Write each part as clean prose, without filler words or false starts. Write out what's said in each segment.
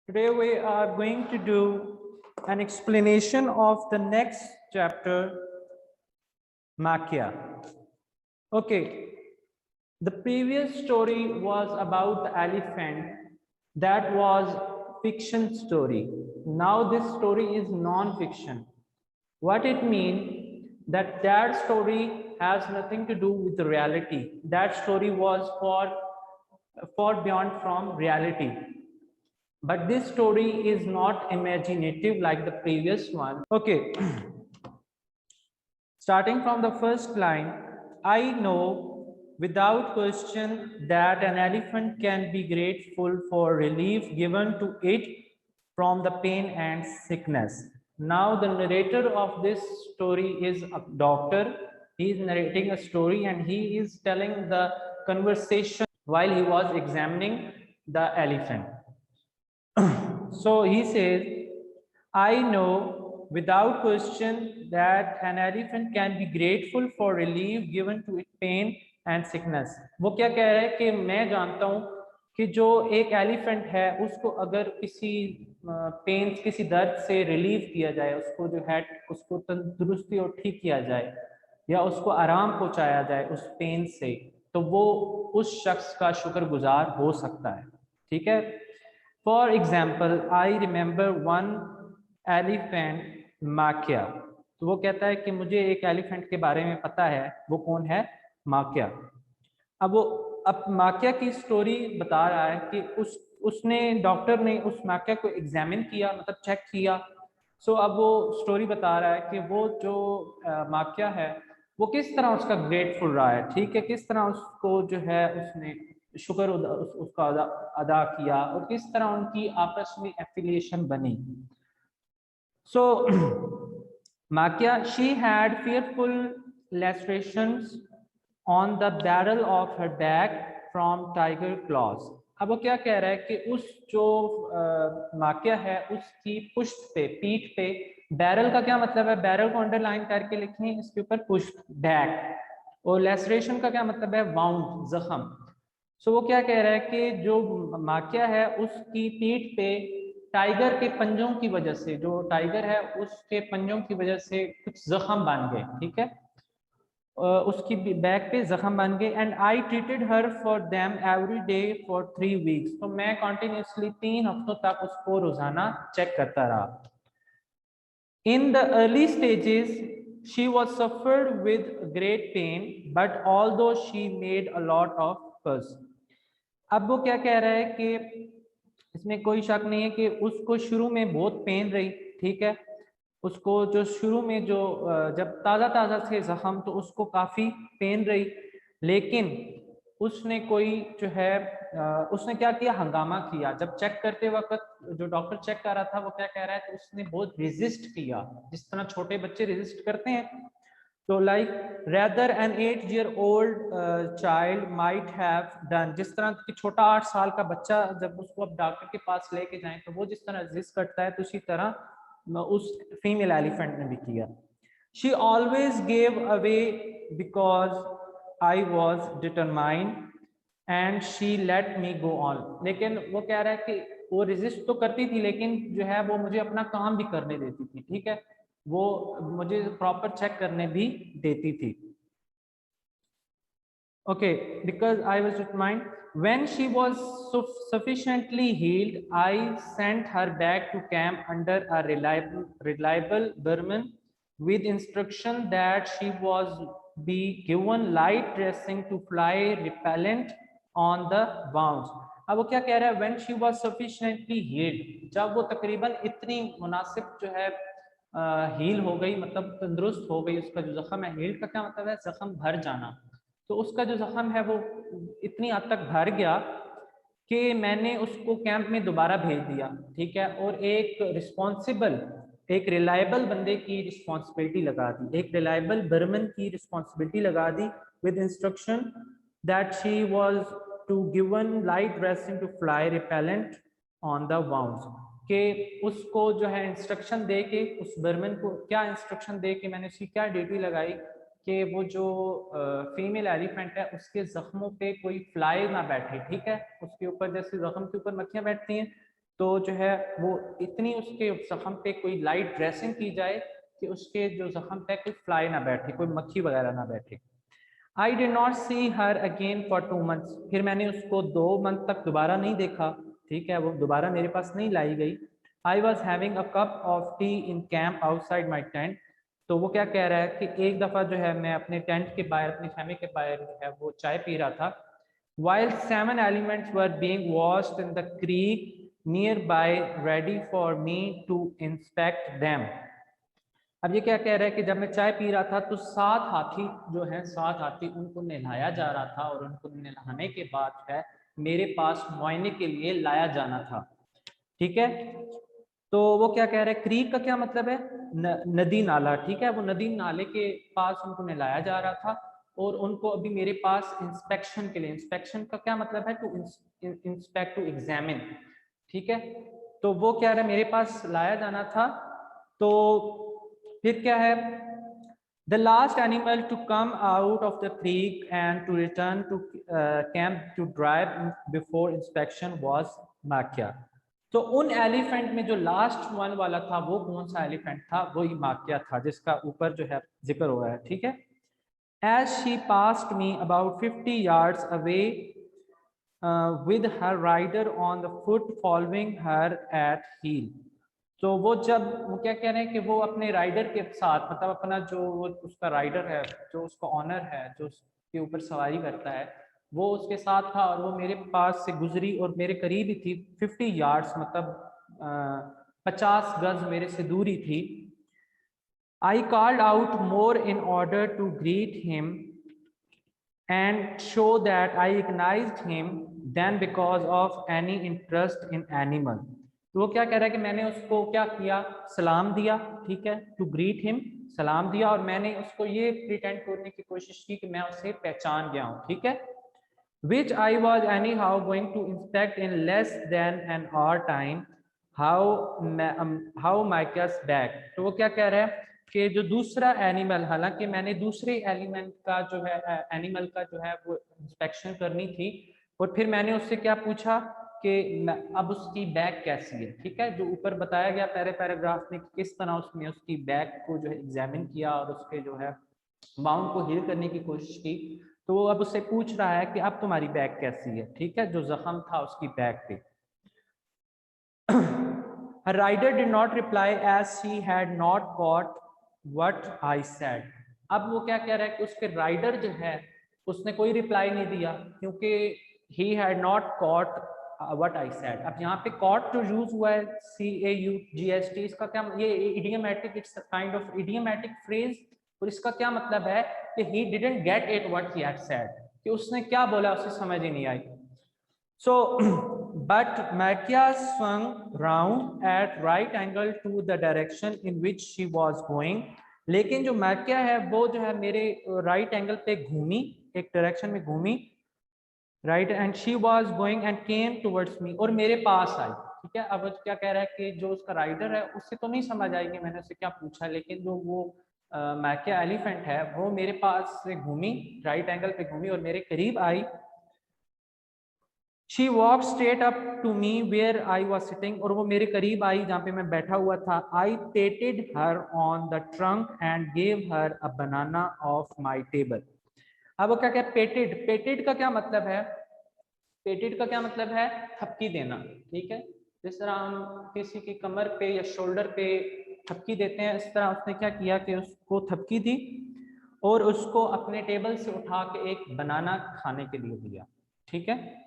Today we are going to do an explanation of the next chapter, Makya. Okay, the previous story was about the elephant. That was fiction story. Now this story is non-fiction. What it means that story has nothing to do with the reality. That story was far beyond from reality. But this story is not imaginative like the previous one. Okay, starting from the first line, I know without question that an elephant can be grateful for relief given to it from the pain and sickness. Now, the narrator of this story is a doctor. He is narrating a story and he is telling the conversation while he was examining the elephant. So he says, I know without question that an elephant can be grateful for relief given to its pain and sickness. वो क्या कह रहा है कि मैं जानता हूँ कि जो एक एलिफेंट है उसको अगर किसी पेन किसी दर्द से रिलीव किया जाए, उसको जो है उसको तंदुरुस्ती और ठीक किया जाए या उसको आराम पहुंचाया जाए उस पेन से, तो वो उस शख्स का शुक्रगुजार हो सकता है. ठीक है. For example, I remember one elephant, Makya. तो वो कहता है कि मुझे एक एलिफेंट के बारे में पता है. वो कौन है? माक्या. अब माक्या की स्टोरी बता रहा है कि उसने डॉक्टर ने उस माक्या को एग्जामिन किया, मतलब चेक किया. सो अब वो स्टोरी बता रहा है कि वो जो माक्या है वो किस तरह उसका ग्रेटफुल रहा है. ठीक है, किस तरह उसको जो है उसने शुक्र उसका अदा किया और किस तरह उनकी आपस में एफिलिएशन बनी. So Makya, she had fearful lacerations on the barrel of her back from tiger claws. अब वो क्या कह रहा है कि उस जो माक्या है उसकी पुष्ट पे, पीठ पे, बैरल का क्या मतलब है? बैरल को अंडरलाइन करके लिखें, इसके ऊपर पुष्ट, बैक. और लेसरेशन का क्या मतलब है? वाउंड, जख्म. सो वो क्या कह रहा है कि जो माक्या है उसकी पीठ पे टाइगर के पंजों की वजह से, जो टाइगर है उसके पंजों की वजह से कुछ जख्म बन गए. ठीक है, उसकी बैक पे जख्म बन गए. And I treated her for them every day for 3 weeks. तो मैं कंटिन्यूसली 3 हफ्तों तक उसको रोजाना चेक करता रहा. In the early stages she was suffered with great pain, but although she made a lot of fuss. अब वो क्या कह रहा है कि इसमें कोई शक नहीं है कि उसको शुरू में बहुत पेन रही. ठीक है, उसको जो शुरू में जो जब ताज़ा ताज़ा थे जख्म तो उसको काफ़ी पेन रही, लेकिन उसने कोई जो है उसने क्या किया? हंगामा किया. जब चेक करते वक्त जो डॉक्टर चेक कर रहा था वो क्या कह रहा है कि उसने बहुत रेजिस्ट किया, जिस तरह छोटे बच्चे रेजिस्ट करते हैं. तो like rather an 8-year-old child might have done. जिस तरह कि छोटा 8 साल का बच्चा जब उसको अब डॉक्टर के पास लेके जाएं तो वो जिस तरह रेजिस्ट करता है, तो उसी तरह उस फीमेल एलिफेंट ने भी किया. She always gave away because I was determined and she let me go on. लेकिन वो कह रहा है कि वो रेजिस्ट तो करती थी, लेकिन जो है वो मुझे अपना काम भी करने देती थी. ठीक है, वो मुझे प्रॉपर चेक करने भी देती थी. Okay, because I was determined. When she was sufficiently healed, I sent her back to camp under a reliable Burman with instruction that she was be given light dressing to fly repellent on the wounds. अब वो क्या कह रहा है? When she was sufficiently healed, जब वो तकरीबन इतनी मुनासिब जो है हील हो गई, मतलब तंदुरुस्त हो गई, उसका जो जख्म है, हील का क्या मतलब है? जख्म भर जाना. तो उसका जो जख्म है वो इतनी हद तक भर गया कि मैंने उसको कैंप में दोबारा भेज दिया. ठीक है, और एक रिस्पॉन्सिबल, एक रिलायबल बंदे की रिस्पॉन्सिबिलिटी लगा दी, एक रिलायबल बर्मन की रिस्पॉन्सिबिलिटी लगा दी with instruction that she was to given light dressing to fly repellent on the wounds. कि उसको जो है इंस्ट्रक्शन दे के, उस बर्मन को क्या इंस्ट्रक्शन दे के मैंने उसकी क्या ड्यूटी लगाई कि वो जो फीमेल एलिफेंट है उसके जख्मों पे कोई फ्लाई ना बैठे. ठीक है, उसके ऊपर जैसे जख्म के ऊपर मक्खियां बैठती हैं तो जो है वो इतनी उसके जख्म पे कोई लाइट ड्रेसिंग की जाए कि उसके जो जख्म पे कोई फ्लाई ना बैठे, कोई मक्खी वगैरह ना बैठे। I did not see her again for 2 months, फिर मैंने उसको 2 month तक दोबारा नहीं देखा, ठीक है, वो दोबारा मेरे पास नहीं लाई गई। I was having a cup of T in camp outside my tent, तो वो क्या कह रहा है कि एक दफ़ा जो है मैं अपने टेंट के बाहर, अपनी फैमिली के बाहर जो है वो चाय पी रहा था। while salmon elements were being washed in the creek nearby ready for me to inspect them। अब ये क्या कह रहा है कि जब मैं चाय पी रहा था तो 7 हाथी जो है, 7 हाथी, उनको नहलाया जा रहा था और उनको नहलाने के बाद जो है मेरे पास मुआयने के लिए लाया जाना था, ठीक है। तो वो क्या कह रहा है, क्रीक का क्या मतलब है, नदी नाला, ठीक है, वो नदी नाले के पास उनको नहलाया जा रहा था और उनको अभी मेरे पास इंस्पेक्शन के लिए, इंस्पेक्शन का क्या मतलब है, टू इंस्पेक्ट, टू एग्जामिन, ठीक है। तो वो क्या है, मेरे पास लाया जाना था। तो फिर क्या है, the last animal to come out of the creek and to return to camp to drive before inspection was माकिया। तो उन एलिफेंट में जो लास्ट वन वाला था वो कौन सा एलिफेंट था, वो ही माकिया था, जिसका ऊपर जो है जिक्र हो रहा है, ठीक है। As she passed me about 50 yards away with her rider on the foot following her at heel। तो वो जब वो क्या कह रहे हैं कि वो अपने राइडर के साथ, मतलब अपना जो उसका राइडर है, जो उसका ऑनर है, जो उसके ऊपर सवारी करता है, वो उसके साथ था और वो मेरे पास से गुजरी और मेरे करीब ही थी, 50 यार्ड्स मतलब 50 गज मेरे से दूरी थी। I called out more in order to greet him and show that I recognized him than because of any interest in animal। तो वो क्या कह रहा है कि मैंने उसको क्या किया, सलाम दिया, ठीक है, टू ग्रीट हिम, सलाम दिया, और मैंने उसको ये प्रिटेंड करने की कोशिश की कि मैं उसे पहचान गया हूँ, ठीक है। which I was anyhow going to inspect in less than an hour time। how Micah's back। तो वो क्या कह रहा है कि जो दूसरा एनिमल, हालांकि मैंने दूसरे एलिमेंट का जो है एनिमल का जो है वो इंस्पेक्शन करनी थी, और फिर मैंने उससे क्या पूछा कि अब उसकी बैक कैसी है, ठीक है, जो ऊपर बताया गया पहले पैराग्राफ में किस तरह उसने उसकी बैक को जो है एग्जामिन किया और उसके जो है बाउंड को हील करने की कोशिश की। तो वो अब उससे पूछ रहा है कि अब तुम्हारी बैक कैसी है, ठीक है, जो जख्म था उसकी बैक पे। Her rider did not reply as she had not caught what I said। अब वो क्या कह रहा है कि उसके राइडर जो है उसने कोई रिप्लाई नहीं दिया क्योंकि he had not caught what I said। अब यहाँ पे caught जो यूज हुआ है CAUGST, इसका क्या, ये idiomatic, it's a kind of idiomatic phrase, और इसका क्या मतलब है कि he didn't get it what he had said, कि उसने क्या बोला उसे समझ ही नहीं आई। So but Makia swung round at right angle to the direction in which she was going। लेकिन जो मैकिया है वो जो है मेरे राइट एंगल पे घूमी, एक डायरेक्शन में घूमी, right, and she was going and came towards me, और मेरे पास आई, ठीक है। अब क्या कह रहा है कि जो उसका राइडर है उससे तो नहीं समझ आएगी मैंने उससे क्या पूछा, लेकिन जो वो मैकिया एलिफेंट है वो मेरे पास से घूमी, राइट एंगल पे घूमी और मेरे करीब आई। She walked straight up to me where I was sitting, और वो मेरे करीब आई जहाँ पे मैं बैठा हुआ था। I patted her on the trunk and gave her a banana off my table। अब वो क्या क्या पेटेड, पेटेड का क्या मतलब है, पेटेड का क्या मतलब है, थपकी देना, ठीक है। जिस तरह हम किसी की कमर पे या शोल्डर पे थपकी देते हैं, इस तरह उसने क्या किया कि उसको थपकी दी और उसको अपने टेबल से उठा के एक बनाना खाने के लिए दिया, ठीक है।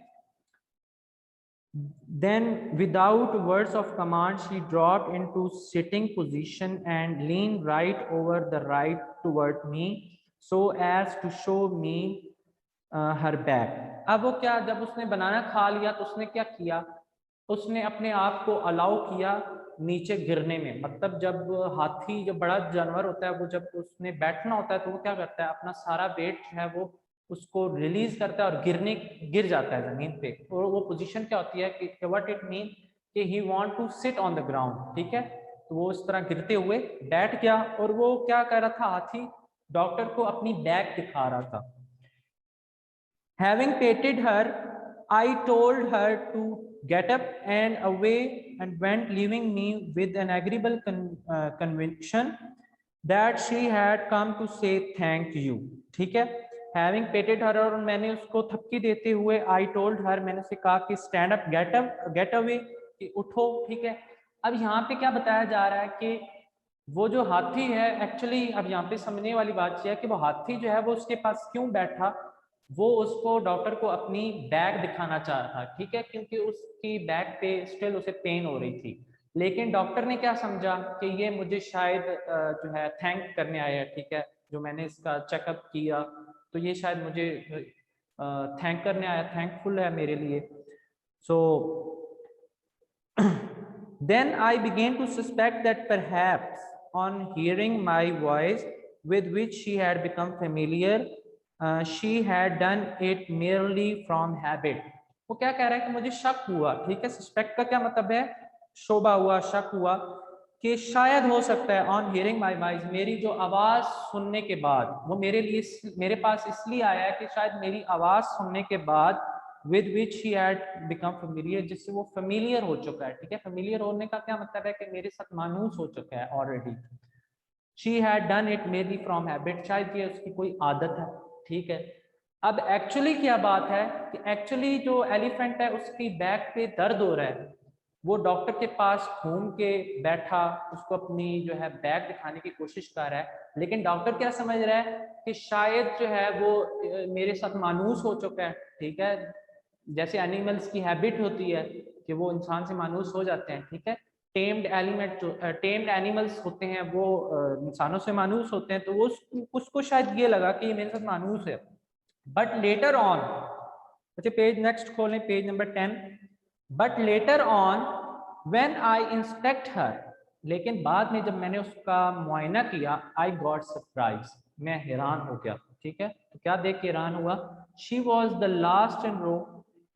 Then without words of command she dropped into sitting position and leaned right over the right toward me so as to show me her back। अब वो क्या, जब उसने बनाना खा लिया तो उसने क्या किया, उसने अपने आप को अलाउ किया नीचे गिरने में। मतलब जब हाथी, जब बड़ा जानवर होता है, वो जब उसने बैठना होता है तो वो क्या करता है, अपना सारा वेट जो है वो उसको रिलीज करता है और गिर जाता है जमीन पे। और वो पोजीशन क्या होती है कि व्हाट इट मीन कि he want to sit on the ground, ठीक है। तो वो इस तरह गिरते हुए बैठ गया और वो क्या कर रहा था, हाथी डॉक्टर को अपनी बैक दिखा रहा था। Having patted her, I told her to get up and away and went, leaving me with an agreeable conviction that she had come to say thank you. ठीक है, having petted her, और मैंने उसको थपकी देते हुए I told her, मैंने उसे कहा कि stand up, get away, कि उठो. ठीक है, अब यहाँ पे क्या बताया जा रहा है कि वो जो हाथी है एक्चुअली, अब यहाँ पे समझने वाली बात यह है कि वो हाथी जो है वो उसके पास क्यों बैठा, वो उसको डॉक्टर को अपनी बैक दिखाना चाह रहा था. ठीक है, क्योंकि उसकी बैक पे स्टिल उसे पेन हो रही थी. लेकिन डॉक्टर ने क्या समझा कि ये मुझे शायद जो है थैंक करने आया है. ठीक है, जो मैंने इसका चेकअप किया तो ये शायद मुझे थैंक करने आया, थैंकफुल है मेरे लिए. सो then I began to suspect that perhaps on hearing my voice, with which she had become familiar, she had done it merely from habit. वो क्या कह रहा है कि मुझे शक हुआ. ठीक है, सस्पेक्ट का क्या मतलब है, शोभा हुआ, शक हुआ कि शायद हो सकता है ऑन हियरिंग माई वॉइस, मेरी जो आवाज सुनने के बाद, वो मेरे पास इसलिए आया है कि शायद मेरी आवाज सुनने के बाद with which she had become familiar, जिससे वो familiar हो चुका है. ठीक है, familiar होने का क्या मतलब है कि मेरे साथ मानूस हो चुका है already. She had done it maybe from habit, शायद ये उसकी कोई आदत है. ठीक है, अब एक्चुअली क्या बात है कि एक्चुअली जो एलिफेंट है उसकी बैक पे दर्द हो रहा है. वो डॉक्टर के पास घूम के बैठा, उसको अपनी जो है बैक दिखाने की कोशिश कर रहा है, लेकिन डॉक्टर क्या समझ रहा है कि शायद जो है वो मेरे साथ मानूस हो चुका है. ठीक है, जैसे एनिमल्स की हैबिट होती है कि वो इंसान से मानूस हो जाते हैं. ठीक है, टेम्ड एनिमल्स होते हैं वो इंसानों से मानूस होते हैं, तो वो उसको शायद ये लगा कि ये मेरे साथ मानूस है. बट लेटर ऑन, अच्छा पेज नेक्स्ट खोलें, page number 10. But later on when I inspect her, लेकिन बाद में जब मैंने उसका मुआयना किया, आई गॉट सरप्राइज, मैं हैरान हो गया. ठीक है, तो क्या देख के हैरान हुआ, she was the last in row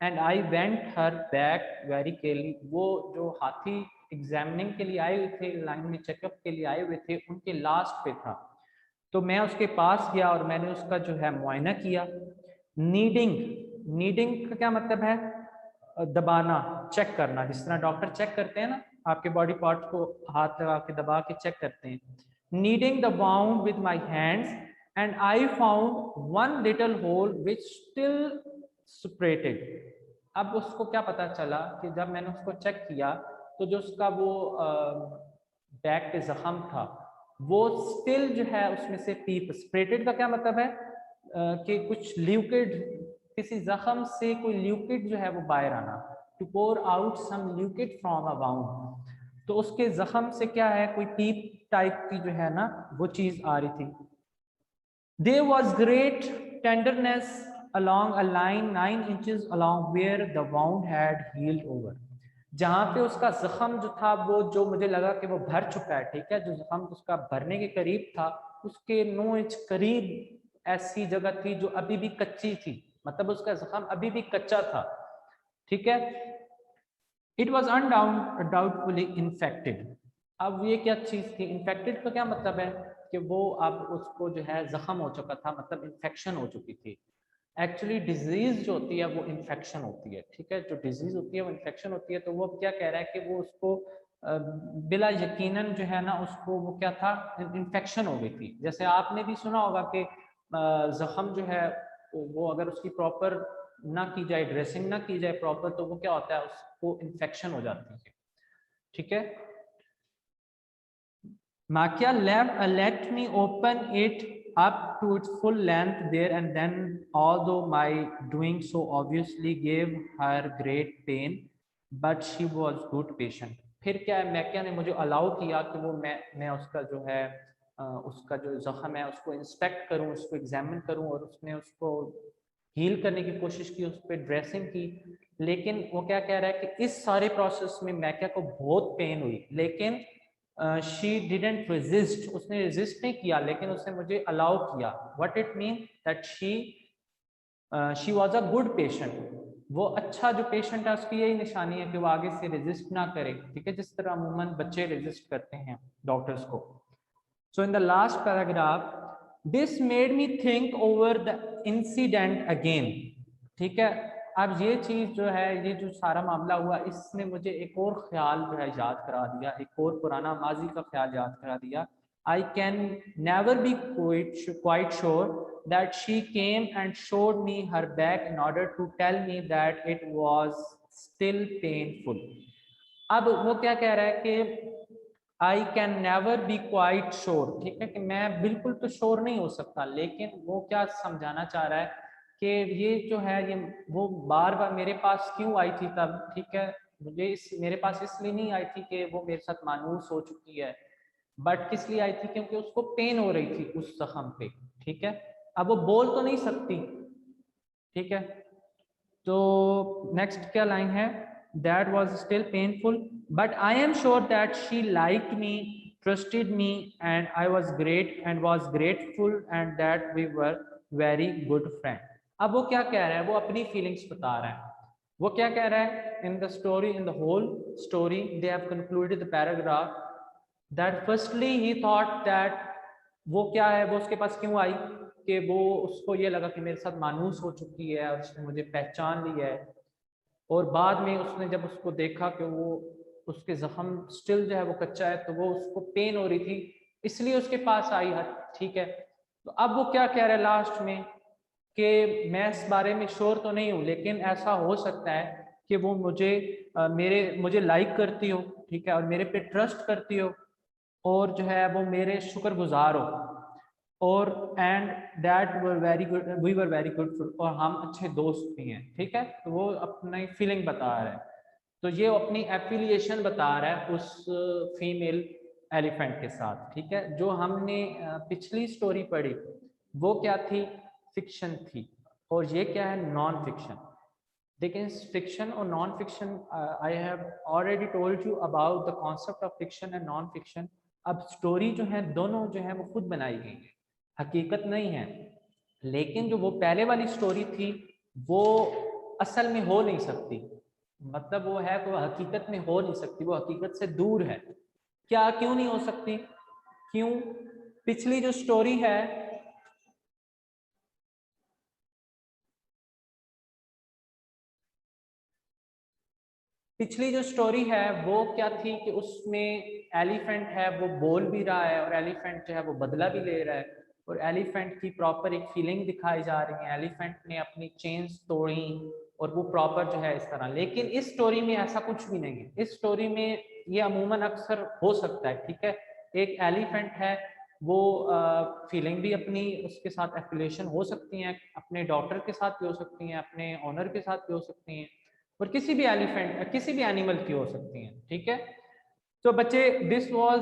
and I went her back very carefully. वो जो हाथी एग्जामिनिंग के लिए आए हुए थे, लाइन में चेकअप के लिए आए हुए थे, उनके लास्ट पे था. तो मैं उसके पास गया और मैंने उसका जो है मुआयना किया. नीडिंग, नीडिंग का क्या मतलब है, दबाना, चेक करना, जिस तरह डॉक्टर चेक करते हैं ना आपके बॉडी पार्ट को हाथ लगा के दबा के चेक करते हैं. Kneading the wound with my hands and I found one little hole which still separated. अब उसको क्या पता चला कि जब मैंने उसको चेक किया तो जो उसका वो बैक पे जख्म था वो स्टिल जो है उसमें से पीप, सेपरेटेड का क्या मतलब है कि कुछ लिक्विड, किसी जख्म से कोई लिक्विड जो है वो बाहर आना, to pour out some liquid from a wound. तो उसके जख्म से क्या है, कोई पीप टाइप की जो है ना वो चीज आ रही थी. There was great tenderness along a line 9 inches along where the wound had healed over. जहाँ पे उसका जख्म जो था वो जो मुझे लगा कि वो भर चुका है. ठीक है, जो जख्म उसका भरने के करीब था उसके 9 इंच करीब ऐसी जगह थी जो अभी भी कच्ची थी, मतलब उसका जख्म अभी भी कच्चा था. ठीक है, इट वॉज अनडाउटफुली इन्फेक्टेड. अब ये क्या चीज थी, इन्फेक्टेड का क्या मतलब है कि वो अब उसको जो है जख्म हो चुका था, मतलब इन्फेक्शन हो चुकी थी. एक्चुअली डिजीज जो होती है वो इन्फेक्शन होती है. ठीक है, जो डिजीज होती है वो इन्फेक्शन होती है. तो वो क्या कह रहा है कि वो उसको बिला यकीनन जो है ना उसको वो क्या था, इन्फेक्शन हो गई थी. जैसे आपने भी सुना होगा कि जख्म जो है वो अगर उसकी प्रॉपर ना की जाए, ड्रेसिंग ना की जाए प्रॉपर, तो वो क्या होता है, उसको इन्फेक्शन हो जाती है. ठीक है, Makia let me open it up to its full length there and then, although my doing so obviously gave her great pain, but she was good patient. फिर क्या है, मैकिया ने मुझे अलाउ किया कि वो मैं उसका जो है उसका जो जख्म है उसको इंस्पेक्ट करूं, उसको एग्जामिन करूं, और उसने उसको हील करने की कोशिश की, उस पर ड्रेसिंग की. लेकिन वो क्या कह रहा है कि इस सारे प्रोसेस में मैकिया को बहुत पेन हुई, लेकिन शी डिडंट रेजिस्ट, उसने रेजिस्ट नहीं किया, लेकिन उसने मुझे अलाउ किया. What it mean that she was a good patient. वो अच्छा जो पेशेंट है उसकी यही निशानी है कि वो आगे से रेजिस्ट ना करे. ठीक है, जिस तरह अमूमन बच्चे रेजिस्ट करते हैं डॉक्टर्स को. So in the last paragraph, this made me think over the incident again. ठीक है, अब ये चीज जो है, ये जो सारा मामला हुआ, इसने मुझे एक और ख्याल जो है याद करा दिया, एक और पुराना माजी का ख्याल याद करा दिया. I can never be quite sure that she came and showed me her back in order to tell me that it was still painful. अब वो क्या कह रहा है कि I can never be quite sure, ठीक है, कि मैं बिल्कुल तो श्योर नहीं हो सकता, लेकिन वो क्या समझाना चाह रहा है कि ये जो है, ये वो बार बार मेरे पास क्यों आई थी तब, ठीक है, मुझे मेरे पास इसलिए नहीं आई थी कि वो मेरे साथ मानूस हो चुकी है, बट किस लिए आई थी, क्योंकि उसको पेन हो रही थी उस जख्म पे, ठीक है. अब वो बोल तो नहीं सकती, ठीक है. तो नेक्स्ट क्या लाइन है, that was still painful but I am sure that she liked me, trusted me and I was great and was grateful and that we were very good friend. अब वो क्या कह रहा है, वो अपनी फीलिंग्स बता रहा है. वो क्या कह रहा है, in the story, in the whole story they have concluded the paragraph that firstly he thought that, वो क्या है, वो उसके पास क्यों आई कि वो उसको ये लगा कि मेरे साथ मानूस हो चुकी है और उसने मुझे पहचान लिया है, और बाद में उसने जब उसको देखा कि वो उसके जख्म स्टिल जो है वो कच्चा है, तो वो उसको पेन हो रही थी, इसलिए उसके पास आई है, ठीक है. तो अब वो क्या कह रहा है लास्ट में कि मैं इस बारे में श्योर तो नहीं हूँ, लेकिन ऐसा हो सकता है कि वो मुझे लाइक करती हो, ठीक है, और मेरे पे ट्रस्ट करती हो, और जो है वो मेरे शुक्रगुजार हो, और and that were very good, we were very good, और हम अच्छे दोस्त भी हैं, ठीक है. तो वो अपनी फीलिंग बता रहा है, तो ये अपनी एफिलिएशन बता रहा है उस फीमेल एलिफेंट के साथ, ठीक है. जो हमने पिछली स्टोरी पढ़ी वो क्या थी, फिक्शन थी, और ये क्या है, नॉन फिक्शन. लेकिन फिक्शन और non fiction, I have already told you about the concept of fiction and non fiction. अब स्टोरी जो है दोनों जो है वो खुद बनाई गई है, हकीकत नहीं है, लेकिन जो वो पहले वाली स्टोरी थी वो असल में हो नहीं सकती, मतलब वो है वो हकीकत में हो नहीं सकती, वो हकीकत से दूर है. क्या, क्यों नहीं हो सकती, क्यों, पिछली जो स्टोरी है, पिछली जो स्टोरी है वो क्या थी कि उसमें एलिफेंट है वो बोल भी रहा है, और एलिफेंट जो है वो बदला भी ले रहा है, और एलिफेंट की प्रॉपर एक फीलिंग दिखाई जा रही है, एलिफेंट ने अपनी चेन्स तोड़ी और वो प्रॉपर जो है इस तरह. लेकिन इस स्टोरी में ऐसा कुछ भी नहीं है. इस स्टोरी में ये अमूमन अक्सर हो सकता है, ठीक है, एक एलिफेंट है वो फीलिंग भी अपनी उसके साथ एफिलिएशन हो सकती हैं, अपने डॉटर के साथ भी हो सकती हैं, अपने ऑनर के साथ भी हो सकती हैं, और किसी भी एलिफेंट, किसी भी एनिमल की हो सकती हैं, ठीक है. तो बच्चे, this was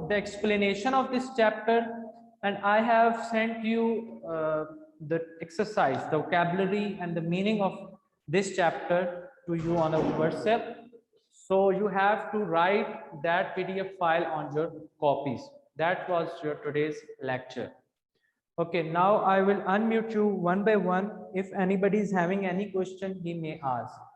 the explanation of this chapter, and I have sent you the exercise, the vocabulary and the meaning of this chapter two you on WhatsApp. So you have to write that PDF file on your copies. That was your today's lecture. Okay, now I will unmute you one by one. If anybody is having any question, he may ask.